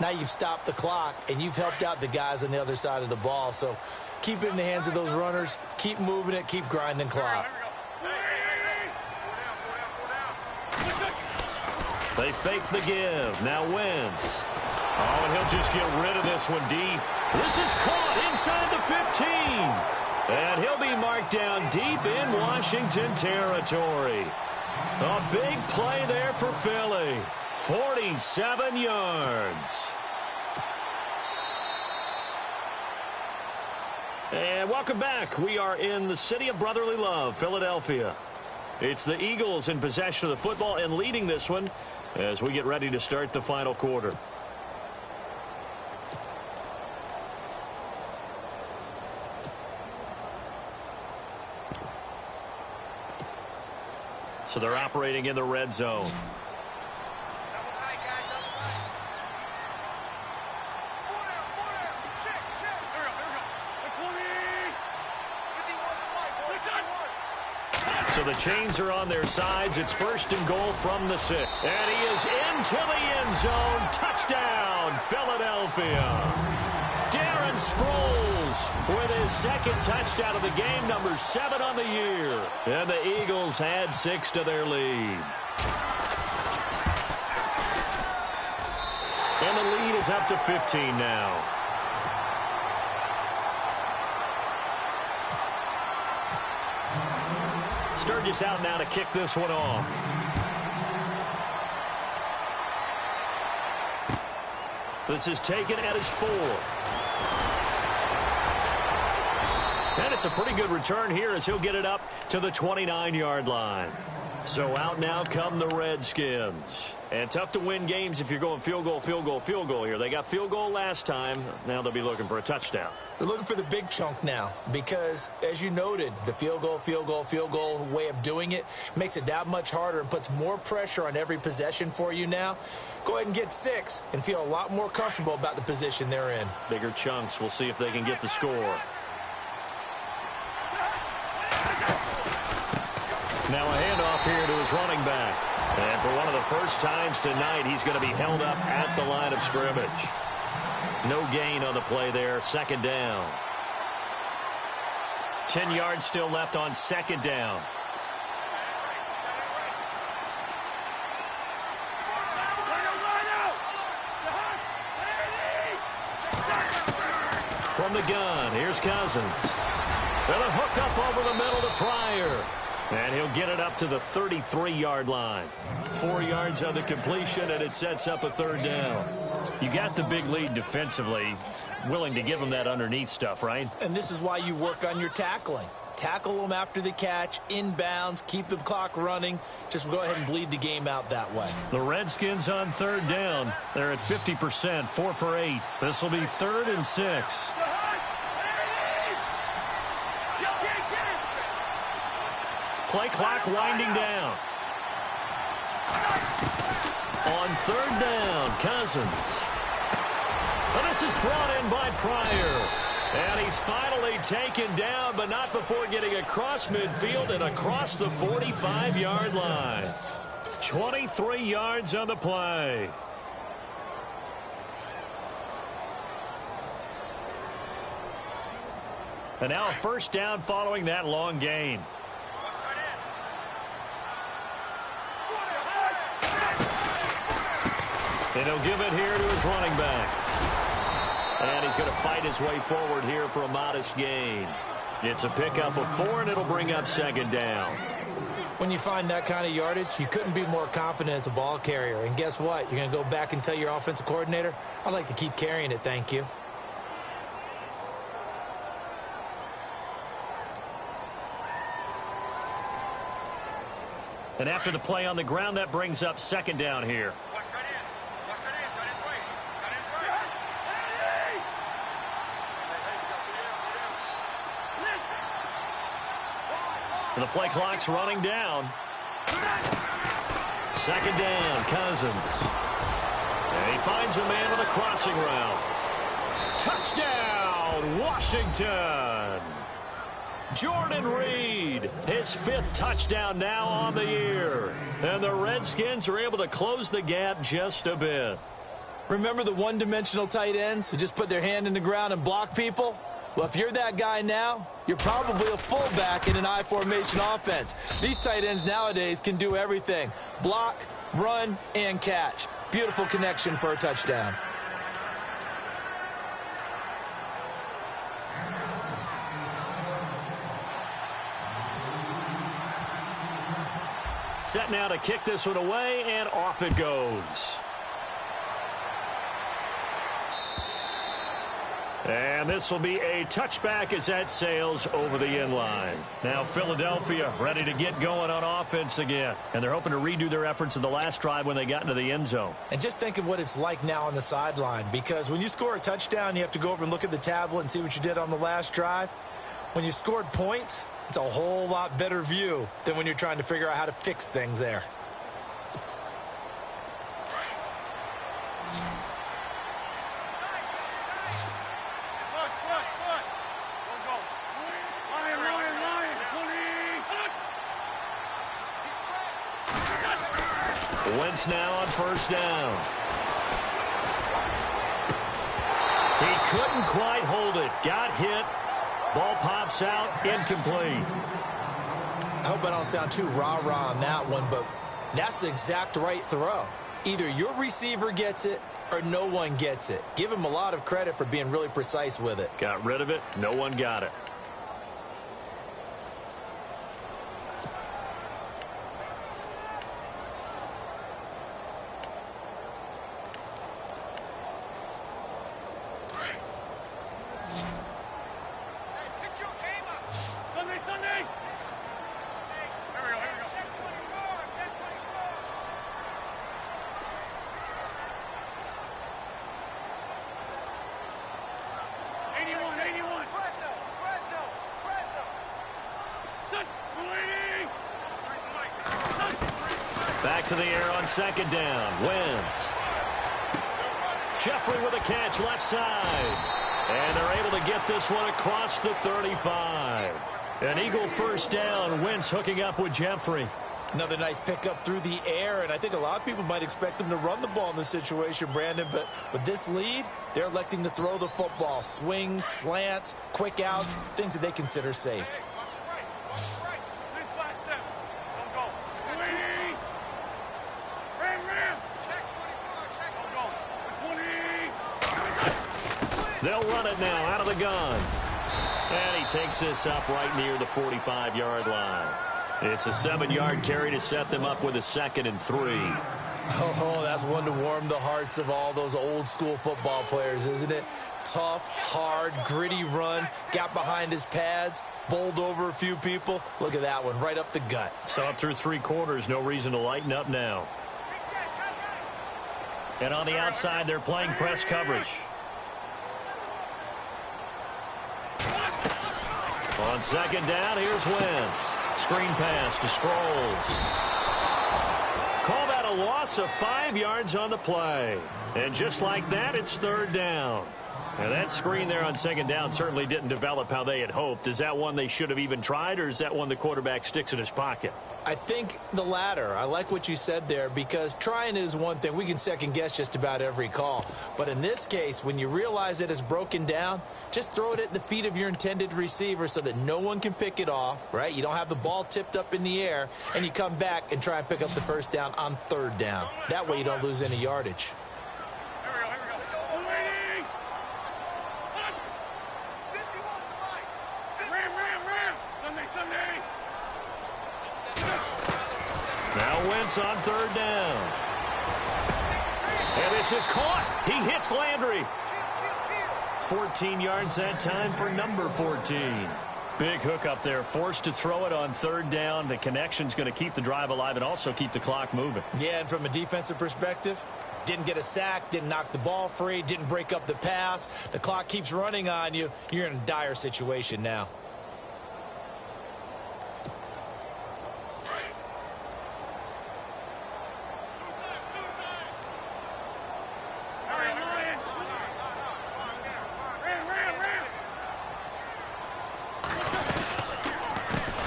now you've stopped the clock and you've helped out the guys on the other side of the ball. So keep it in the hands of those runners. Keep moving it. Keep grinding clock. They fake the give. Now Wentz. Oh, and he'll just get rid of this one deep. This is caught inside the 15. And he'll be marked down deep in Washington territory. A big play there for Philly. 47 yards. And welcome back. We are in the city of brotherly love, Philadelphia. It's the Eagles in possession of the football and leading this one as we get ready to start the final quarter. So they're operating in the red zone. So the chains are on their sides. It's 1st and goal from the 6. And he is into the end zone. Touchdown, Philadelphia. Darren Sproles with his 2nd touchdown of the game, number 7 on the year. And the Eagles add 6 to their lead. And the lead is up to 15 now. Sturgis out now to kick this one off. This is taken at his 4. And it's a pretty good return here as he'll get it up to the 29-yard line. So out now come the Redskins. And tough to win games if you're going field goal, field goal, field goal here. They got field goal last time. Now they'll be looking for a touchdown. They're looking for the big chunk now because, as you noted, the field goal way of doing it makes it that much harder and puts more pressure on every possession for you now. Go ahead and get 6 and feel a lot more comfortable about the position they're in. Bigger chunks. We'll see if they can get the score. Now a handoff here to his running back. And for one of the first times tonight, he's going to be held up at the line of scrimmage. No gain on the play there. 2nd down. 10 yards still left on 2nd down. From the gun, here's Cousins. And a hook up over the middle to Pryor. And he'll get it up to the 33-yard line. 4 yards on the completion, and it sets up a third down. You got the big lead defensively. Willing to give them that underneath stuff, right? And this is why you work on your tackling. Tackle them after the catch, inbounds, keep the clock running. Just go ahead and bleed the game out that way. The Redskins on third down. They're at 50%, 4 for 8. This will be 3rd and 6. Play clock winding down. On third down, Cousins. And this is brought in by Pryor. And he's finally taken down, but not before getting across midfield and across the 45-yard line. 23 yards on the play. And now a first down following that long gain. And he'll give it here to his running back. And he's going to fight his way forward here for a modest gain. It's a pickup of 4, and it'll bring up second down. When you find that kind of yardage, you couldn't be more confident as a ball carrier. And guess what? You're going to go back and tell your offensive coordinator, I'd like to keep carrying it, thank you. And after the play on the ground, that brings up second down here. And the play clock's running down. Second down, Cousins. And he finds a man on the crossing route. Touchdown, Washington. Jordan Reed, his 5th touchdown now on the year. And the Redskins are able to close the gap just a bit. Remember the one-dimensional tight ends who just put their hand in the ground and block people? Well, if you're that guy now, you're probably a fullback in an I-formation offense. These tight ends nowadays can do everything. Block, run, and catch. Beautiful connection for a touchdown. Set now to kick this one away, and off it goes. And this will be a touchback as that sails over the end line. Now Philadelphia ready to get going on offense again. And they're hoping to redo their efforts in the last drive when they got into the end zone. And just think of what it's like now on the sideline. Because when you score a touchdown, you have to go over and look at the tablet and see what you did on the last drive. When you scored points, it's a whole lot better view than when you're trying to figure out how to fix things there. Wentz now on first down. He couldn't quite hold it. Got hit. Ball pops out. Incomplete. I hope I don't sound too rah-rah on that one, but that's the exact right throw. Either your receiver gets it or no one gets it. Give him a lot of credit for being really precise with it. Got rid of it. No one got it. Back to the air on second down. Wentz. Jeffrey with a catch left side. And they're able to get this one across the 35. An Eagle first down. Wentz hooking up with Jeffrey. Another nice pickup through the air, and I think a lot of people might expect them to run the ball in this situation, Brandon, but with this lead, they're electing to throw the football. Swings, slants, quick outs, things that they consider safe. They'll run it now out of the gun. And he takes this up right near the 45-yard line. It's a 7-yard carry to set them up with a 2nd and 3. Oh, that's one to warm the hearts of all those old-school football players, isn't it? Tough, hard, gritty run. Got behind his pads, bowled over a few people. Look at that one, right up the gut. So up through 3 quarters, no reason to lighten up now. And on the outside, they're playing press coverage. On 2nd down, here's Wentz. Screen pass to Sproles. Call that a loss of 5 yards on the play. And just like that, it's 3rd down. Now that screen there on 2nd down certainly didn't develop how they had hoped. Is that one they should have even tried, or is that one the quarterback sticks in his pocket? I think the latter. I like what you said there, because trying it is one thing. We can second guess just about every call. But in this case, when you realize it is broken down, just throw it at the feet of your intended receiver so that no one can pick it off, right? You don't have the ball tipped up in the air, and you come back and try and pick up the 1st down on 3rd down. That way you don't lose any yardage. Now Wentz on 3rd down. And this is caught. He hits Landry. 14 yards that time for number 14. Big hook up there, forced to throw it on 3rd down. The connection's going to keep the drive alive and also keep the clock moving. Yeah, and from a defensive perspective, didn't get a sack, didn't knock the ball free, didn't break up the pass. The clock keeps running on you. You're in a dire situation now.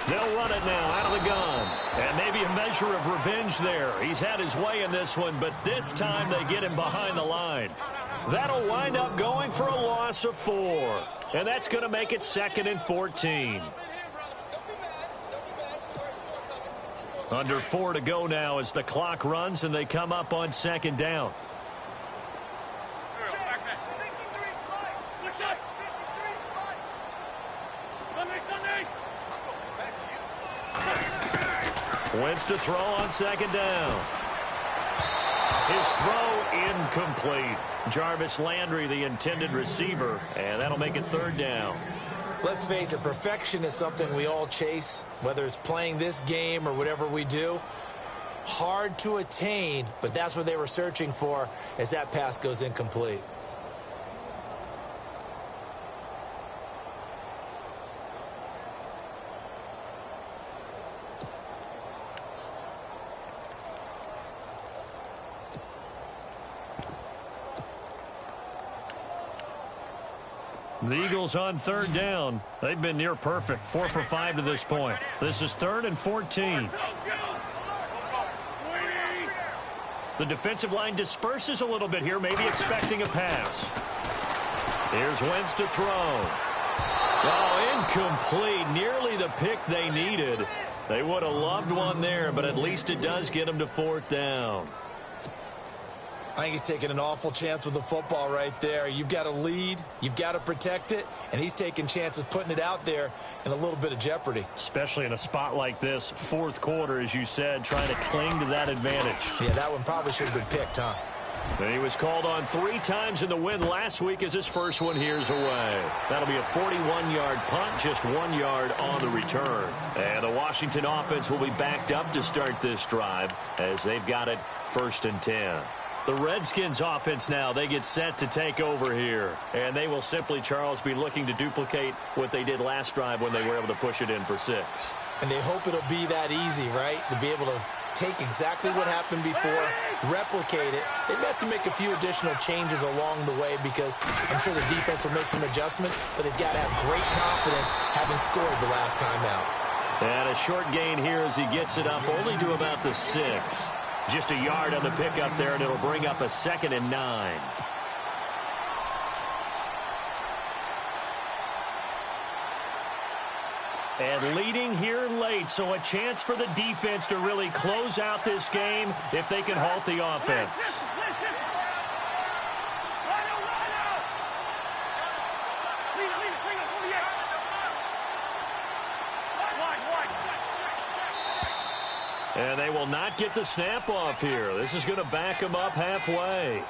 They'll run it now out of the gun. And maybe a measure of revenge there. He's had his way in this one, but this time they get him behind the line. That'll wind up going for a loss of 4. And that's going to make it 2nd and 14. Under 4 to go now as the clock runs and they come up on 2nd down. Wentz to throw on 2nd down. His throw incomplete. Jarvis Landry, the intended receiver, and that'll make it 3rd down. Let's face it, perfection is something we all chase, whether it's playing this game or whatever we do. Hard to attain, but that's what they were searching for as that pass goes incomplete. The Eagles on 3rd down. They've been near perfect, 4 for 5 to this point. This is 3rd and 14. The defensive line disperses a little bit here, maybe expecting a pass. Here's Wentz to throw. Oh, incomplete. Nearly the pick they needed. They would have loved one there, but at least it does get them to 4th down. I think he's taking an awful chance with the football right there. You've got to lead, you've got to protect it, and he's taking chances putting it out there in a little bit of jeopardy. Especially in a spot like this, 4th quarter, as you said, trying to cling to that advantage. Yeah, that one probably should have been picked, huh? And he was called on 3 times in the win last week as his first one here's away. That'll be a 41-yard punt, just 1 yard on the return. And the Washington offense will be backed up to start this drive as they've got it 1st and 10. The Redskins offense now, they get set to take over here. And they will simply, Charles, be looking to duplicate what they did last drive when they were able to push it in for 6. And they hope it'll be that easy, right? To be able to take exactly what happened before, replicate it. They have to make a few additional changes along the way because I'm sure the defense will make some adjustments, but they've got to have great confidence having scored the last time out. And a short gain here as he gets it up only to about the 6. Just a yard on the pickup there, and it'll bring up a 2nd and 9. And leading here late, so a chance for the defense to really close out this game if they can halt the offense. And they will not get the snap off here. This is going to back them up halfway.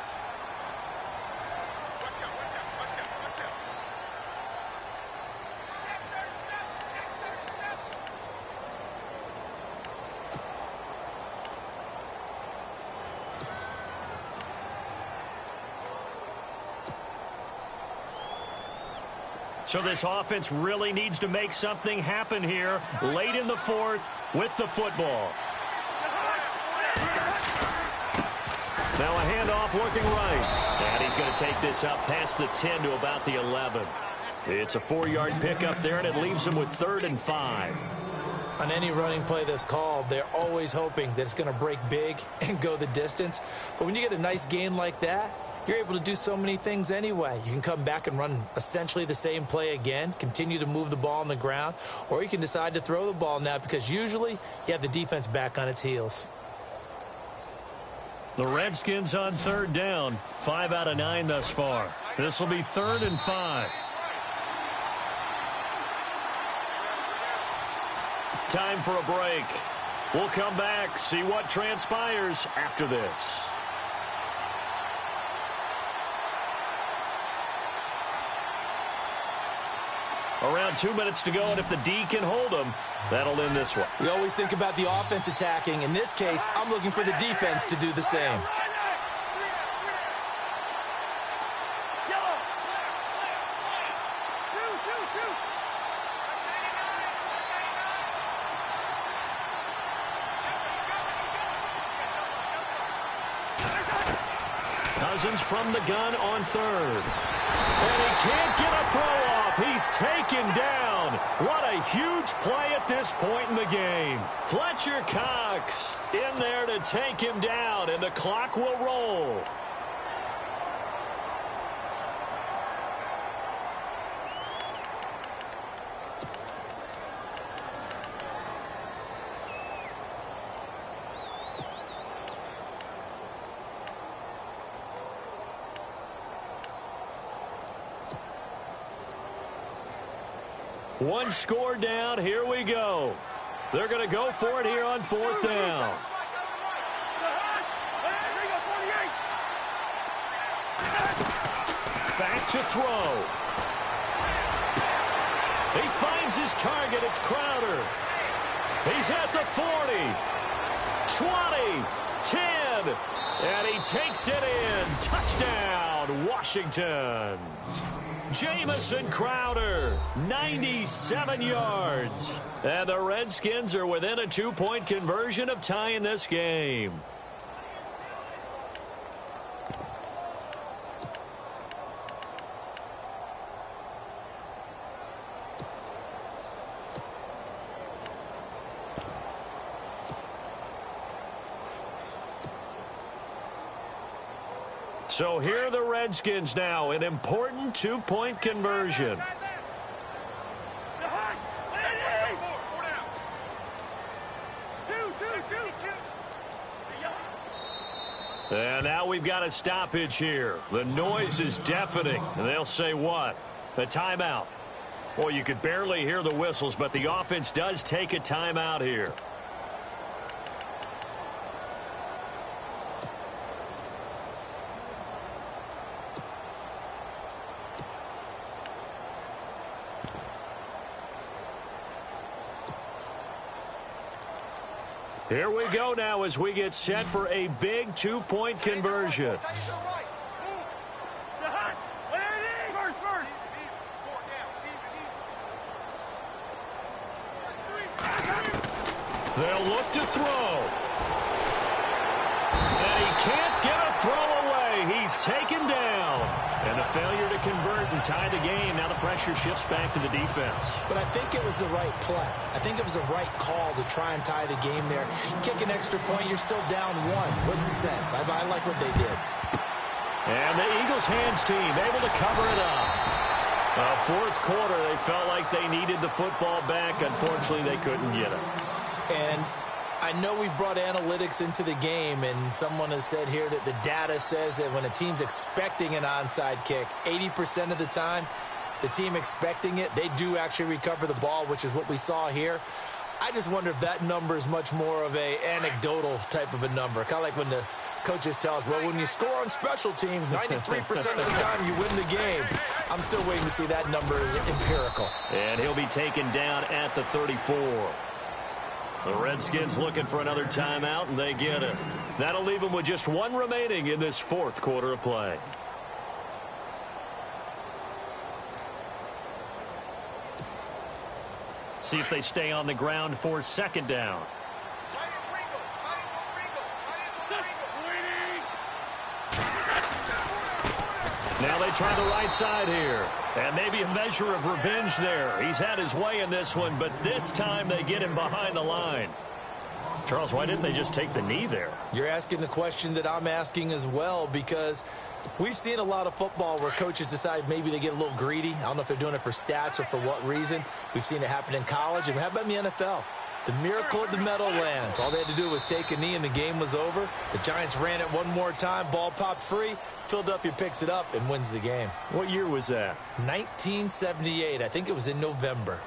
So this offense really needs to make something happen here late in the fourth with the football. Now a handoff looking right. And he's going to take this up past the 10 to about the 11. It's a 4-yard pickup there, and it leaves him with 3rd and 5. On any running play that's called, they're always hoping that it's going to break big and go the distance. But when you get a nice gain like that, you're able to do so many things anyway. You can come back and run essentially the same play again, continue to move the ball on the ground, or you can decide to throw the ball now because usually you have the defense back on its heels. The Redskins on 3rd down, 5 out of 9 thus far. This will be 3rd and 5. Time for a break. We'll come back, see what transpires after this. Around 2 minutes to go, and if the D can hold them, that'll end this one. We always think about the offense attacking. In this case, I'm looking for the defense to do the same. Cousins from the gun on 3rd. And he can't get a throw off. He's taken down. What a huge play at this point in the game. Fletcher Cox in there to take him down, and the clock will roll. One score down. Here we go. They're going to go for it here on 4th down. Back to throw. He finds his target. It's Crowder. He's at the 40, 20, 10, and he takes it in. Touchdown, Washington. Jamison Crowder, 97 yards. And the Redskins are within a 2-point conversion of tying this game. So here are the Redskins now, an important 2-point conversion. And now we've got a stoppage here. The noise is deafening, and they'll say what? A timeout. Well, you could barely hear the whistles, but the offense does take a timeout here. Here we go now as we get set for a big 2-point conversion. They'll look to throw. And he can't get a throw away. He's taken down. And a failure to convert and tie the game. Now the pressure shifts back to the defense. But I think it was the right play. I think it was the right call to try and tie the game there. Kick an extra point, you're still down 1. What's the sense? I like what they did. And the Eagles hands team able to cover it up. Fourth quarter, they felt like they needed the football back. Unfortunately, they couldn't get it. And I know we brought analytics into the game, and someone has said here that the data says that when a team's expecting an onside kick, 80% of the time, the team expecting it, they do actually recover the ball, which is what we saw here. I just wonder if that number is much more of a anecdotal type of a number. Kind of like when the coaches tell us, well, when you score on special teams, 93% of the time you win the game. I'm still waiting to see that number is empirical. And he'll be taken down at the 34. The Redskins looking for another timeout, and they get it. That'll leave them with just one remaining in this fourth quarter of play. See if they stay on the ground for second down. Now they try the right side here. And maybe a measure of revenge there. He's had his way in this one, but this time they get him behind the line. Charles, why didn't they just take the knee there? You're asking the question that I'm asking as well, because we've seen a lot of football where coaches decide maybe they get a little greedy. I don't know if they're doing it for stats or for what reason. We've seen it happen in college. And how about in the NFL? The miracle at the Meadowlands. All they had to do was take a knee and the game was over. The Giants ran it one more time. Ball popped free. Philadelphia picks it up and wins the game. What year was that? 1978. I think it was in November.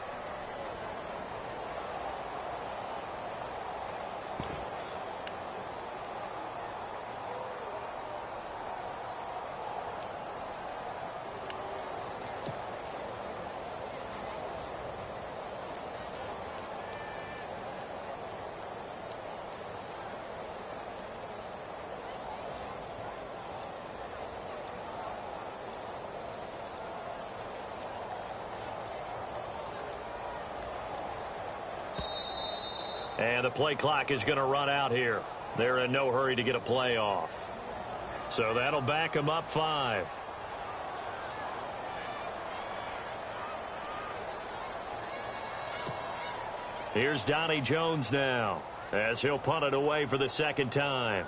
And the play clock is going to run out here. They're in no hurry to get a play off. So that'll back them up 5. Here's Donnie Jones now, as he'll punt it away for the second time.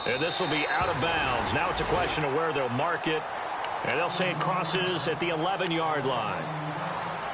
And this will be out of bounds. Now it's a question of where they'll mark it. And they'll say it crosses at the 11-yard line.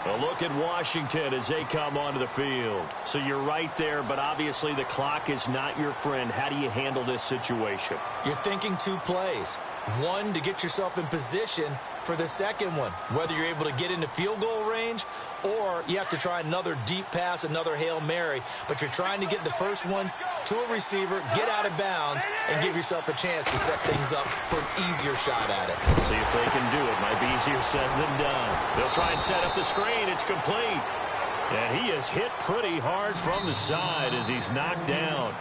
A look at Washington as they come onto the field. So you're right there, but obviously the clock is not your friend. How do you handle this situation? You're thinking 2 plays. One, to get yourself in position for the second one, whether you're able to get into field goal range or you have to try another deep pass, another Hail Mary. But you're trying to get the first one to a receiver, get out of bounds, and give yourself a chance to set things up for an easier shot at it. See if they can do it. Might be easier said than done. They'll try and set up the screen. It's complete. And he is hit pretty hard from the side as he's knocked down.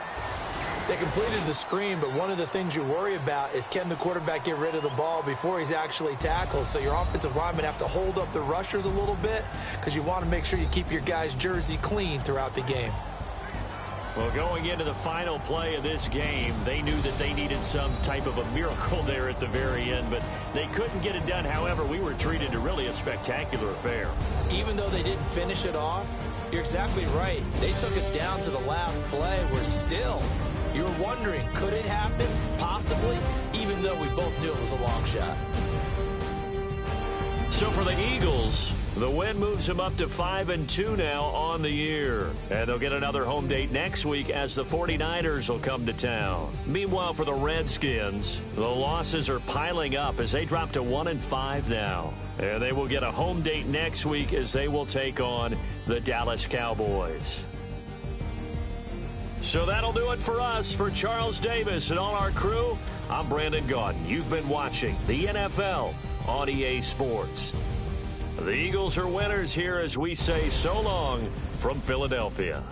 They completed the screen, but one of the things you worry about is can the quarterback get rid of the ball before he's actually tackled? So your offensive linemen have to hold up the rushers a little bit because you want to make sure you keep your guy's jersey clean throughout the game. Well, going into the final play of this game, they knew that they needed some type of a miracle there at the very end, but they couldn't get it done. However, we were treated to really a spectacular affair. Even though they didn't finish it off, you're exactly right. They took us down to the last play. We're still... You're wondering, could it happen? Possibly, even though we both knew it was a long shot. So for the Eagles, the win moves them up to 5-2 now on the year. And they'll get another home date next week as the 49ers will come to town. Meanwhile, for the Redskins, the losses are piling up as they drop to 1-5 now. And they will get a home date next week as they will take on the Dallas Cowboys. So that'll do it for us. For Charles Davis and all our crew, I'm Brandon Gaudin. You've been watching the NFL on EA Sports. The Eagles are winners here as we say so long from Philadelphia.